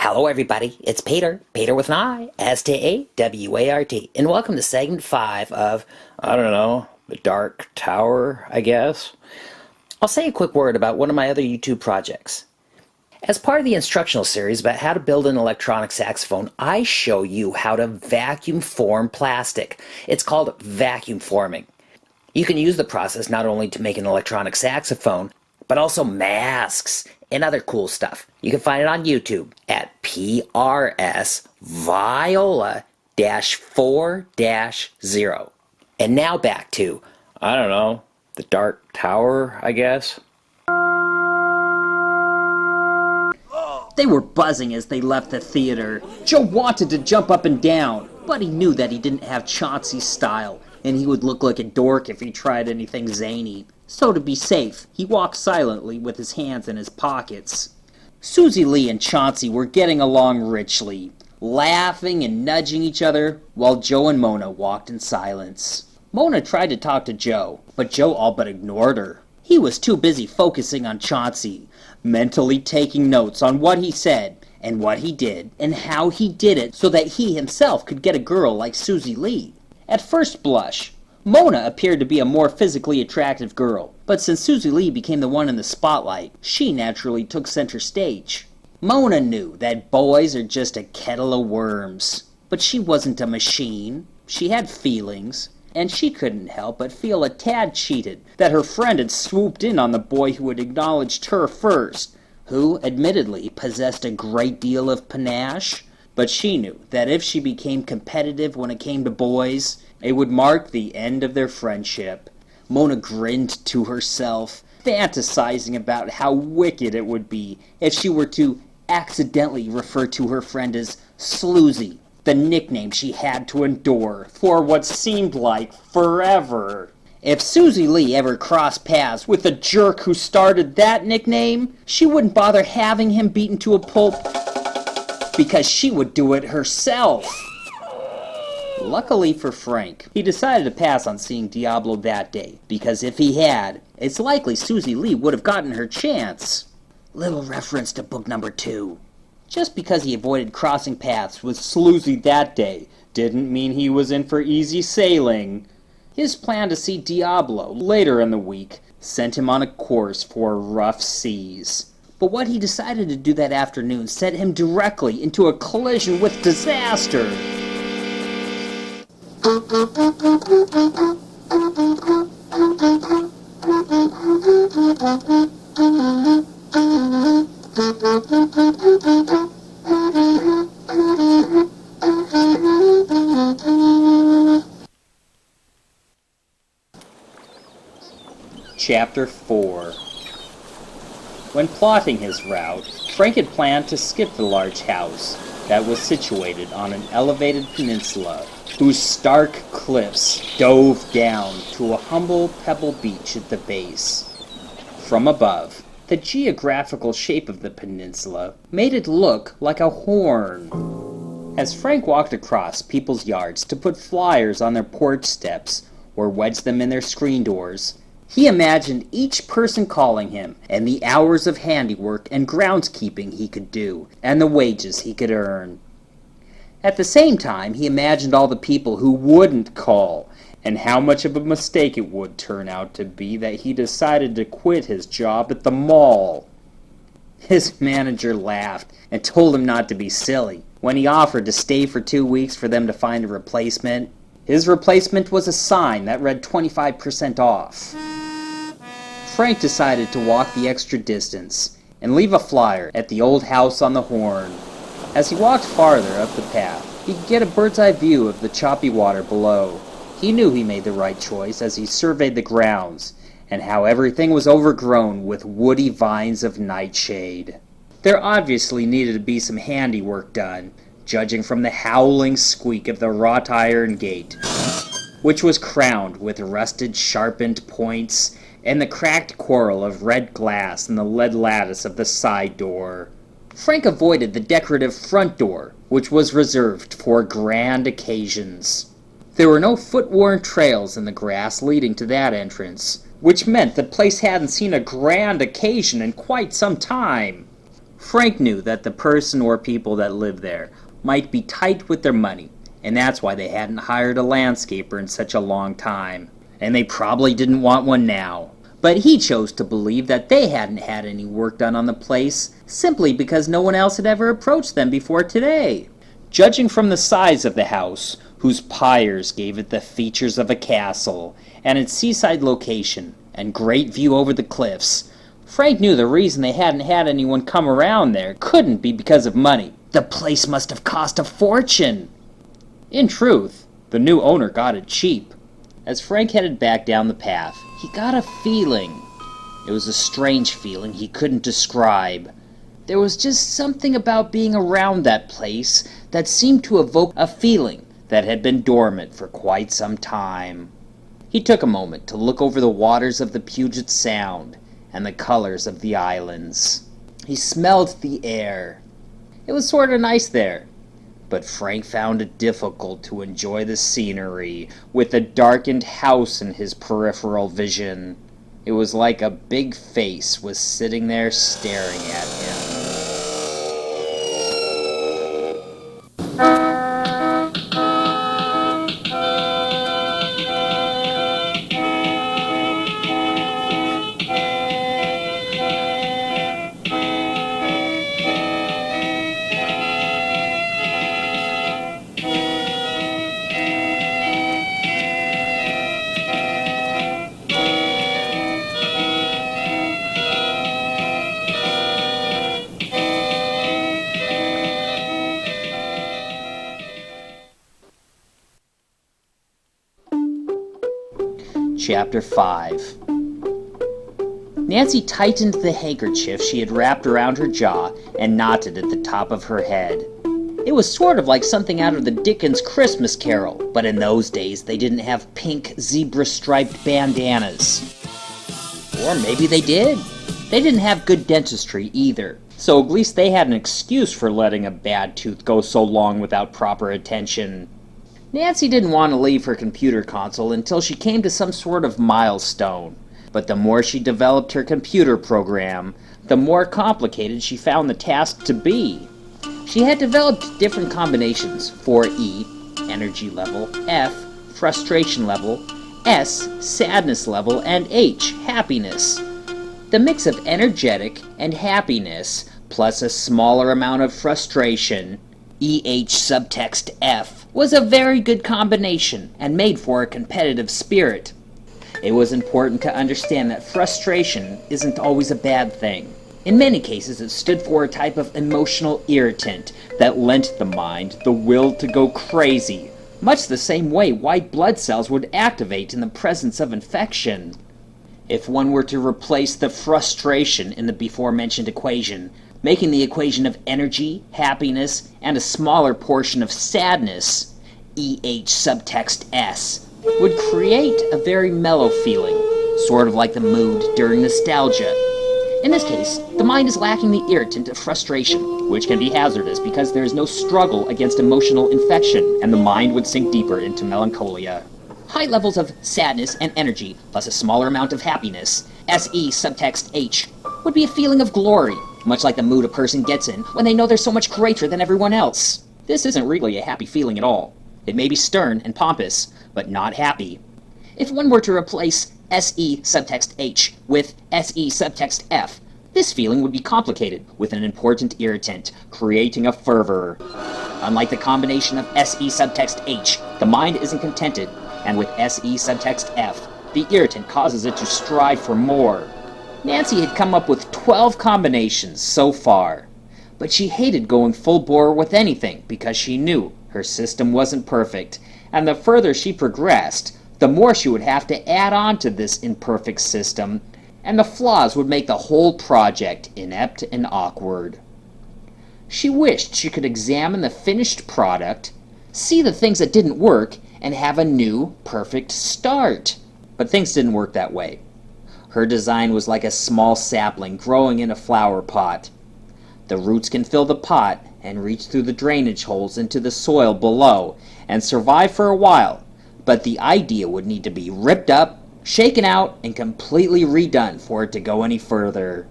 Hello everybody, it's Peter with an I, S-T-A-W-A-R-T, and welcome to segment 5 of, I don't know, The Dark Tower, I guess. I'll say a quick word about one of my other YouTube projects. As part of the instructional series about how to build an electronic saxophone, I show you how to vacuum form plastic. It's called vacuum forming. You can use the process not only to make an electronic saxophone, but also masks and other cool stuff. You can find it on YouTube at PIRSViola-1-5. And now back to, I don't know, The Dark Tower, I guess. They were buzzing as they left the theater. Joe wanted to jump up and down, but he knew that he didn't have Chauncey's style, and he would look like a dork if he tried anything zany. So to be safe, he walked silently with his hands in his pockets. Susie Lee and Chauncey were getting along richly, laughing and nudging each other, while Joe and Mona walked in silence. Mona tried to talk to Joe, but Joe all but ignored her. He was too busy focusing on Chauncey, mentally taking notes on what he said, and what he did, and how he did it so that he himself could get a girl like Susie Lee. At first blush, Mona appeared to be a more physically attractive girl, but since Susie Lee became the one in the spotlight, she naturally took center stage. Mona knew that boys are just a kettle of worms, but she wasn't a machine. She had feelings, and she couldn't help but feel a tad cheated that her friend had swooped in on the boy who had acknowledged her first, who, admittedly, possessed a great deal of panache, but she knew that if she became competitive when it came to boys, it would mark the end of their friendship. Mona grinned to herself, fantasizing about how wicked it would be if she were to accidentally refer to her friend as Sloozy, the nickname she had to endure for what seemed like forever. If Susie Lee ever crossed paths with the jerk who started that nickname, she wouldn't bother having him beaten to a pulp because she would do it herself. Luckily for Frank, he decided to pass on seeing Diablo that day, because if he had, it's likely Susie Lee would have gotten her chance. Little reference to book number 2. Just because he avoided crossing paths with Sloozy that day didn't mean he was in for easy sailing. His plan to see Diablo later in the week sent him on a course for rough seas. But what he decided to do that afternoon sent him directly into a collision with disaster. Chapter 4. When plotting his route, Frank had planned to skip the large house that was situated on an elevated peninsula whose stark cliffs dove down to a humble pebble beach at the base. From above, the geographical shape of the peninsula made it look like a horn. As Frank walked across people's yards to put flyers on their porch steps or wedge them in their screen doors, he imagined each person calling him, and the hours of handiwork and groundskeeping he could do, and the wages he could earn. At the same time, he imagined all the people who wouldn't call, and how much of a mistake it would turn out to be that he decided to quit his job at the mall. His manager laughed and told him not to be silly when he offered to stay for 2 weeks for them to find a replacement. His replacement was a sign that read 25% off. Frank decided to walk the extra distance and leave a flyer at the old house on the horn. As he walked farther up the path, he could get a bird's eye view of the choppy water below. He knew he made the right choice as he surveyed the grounds, and how everything was overgrown with woody vines of nightshade. There obviously needed to be some handiwork done, judging from the howling squeak of the wrought iron gate, which was crowned with rusted sharpened points, and the cracked coral of red glass in the lead lattice of the side door. Frank avoided the decorative front door, which was reserved for grand occasions. There were no foot-worn trails in the grass leading to that entrance, which meant the place hadn't seen a grand occasion in quite some time. Frank knew that the person or people that lived there might be tight with their money, and that's why they hadn't hired a landscaper in such a long time. And they probably didn't want one now. But he chose to believe that they hadn't had any work done on the place simply because no one else had ever approached them before today. Judging from the size of the house, whose piers gave it the features of a castle, and its seaside location and great view over the cliffs, Frank knew the reason they hadn't had anyone come around there couldn't be because of money. The place must have cost a fortune. In truth, the new owner got it cheap. As Frank headed back down the path, he got a feeling. It was a strange feeling he couldn't describe. There was just something about being around that place that seemed to evoke a feeling that had been dormant for quite some time. He took a moment to look over the waters of the Puget Sound and the colors of the islands. He smelled the air. It was sort of nice there. But Frank found it difficult to enjoy the scenery with the darkened house in his peripheral vision. It was like a big face was sitting there staring at him. Chapter 5. Nancy tightened the handkerchief she had wrapped around her jaw and knotted at the top of her head. It was sort of like something out of the Dickens Christmas Carol, but in those days they didn't have pink zebra-striped bandanas. Or maybe they did. They didn't have good dentistry either, so at least they had an excuse for letting a bad tooth go so long without proper attention. Nancy didn't want to leave her computer console until she came to some sort of milestone, but the more she developed her computer program, the more complicated she found the task to be. She had developed different combinations for E, energy level, F, frustration level, S, sadness level, and H, happiness. The mix of energetic and happiness, plus a smaller amount of frustration, EH subtext F, was a very good combination and made for a competitive spirit. It was important to understand that frustration isn't always a bad thing. In many cases, it stood for a type of emotional irritant that lent the mind the will to go crazy, much the same way white blood cells would activate in the presence of infection. If one were to replace the frustration in the before-mentioned equation, making the equation of energy, happiness, and a smaller portion of sadness, EH subtext S, would create a very mellow feeling, sort of like the mood during nostalgia. In this case, the mind is lacking the irritant of frustration, which can be hazardous because there is no struggle against emotional infection, and the mind would sink deeper into melancholia. High levels of sadness and energy, plus a smaller amount of happiness, SE subtext H, would be a feeling of glory, much like the mood a person gets in when they know they're so much greater than everyone else. This isn't really a happy feeling at all. It may be stern and pompous, but not happy. If one were to replace SE subtext H with SE subtext F, this feeling would be complicated with an important irritant, creating a fervor. Unlike the combination of SE subtext H, the mind isn't contented, and with SE subtext F, the irritant causes it to strive for more. Nancy had come up with 12 combinations so far, but she hated going full bore with anything because she knew her system wasn't perfect, and the further she progressed, the more she would have to add on to this imperfect system, and the flaws would make the whole project inept and awkward. She wished she could examine the finished product, see the things that didn't work, and have a new, perfect start. But things didn't work that way. Her design was like a small sapling growing in a flower pot. The roots can fill the pot and reach through the drainage holes into the soil below and survive for a while, but the idea would need to be ripped up, shaken out, and completely redone for it to go any further.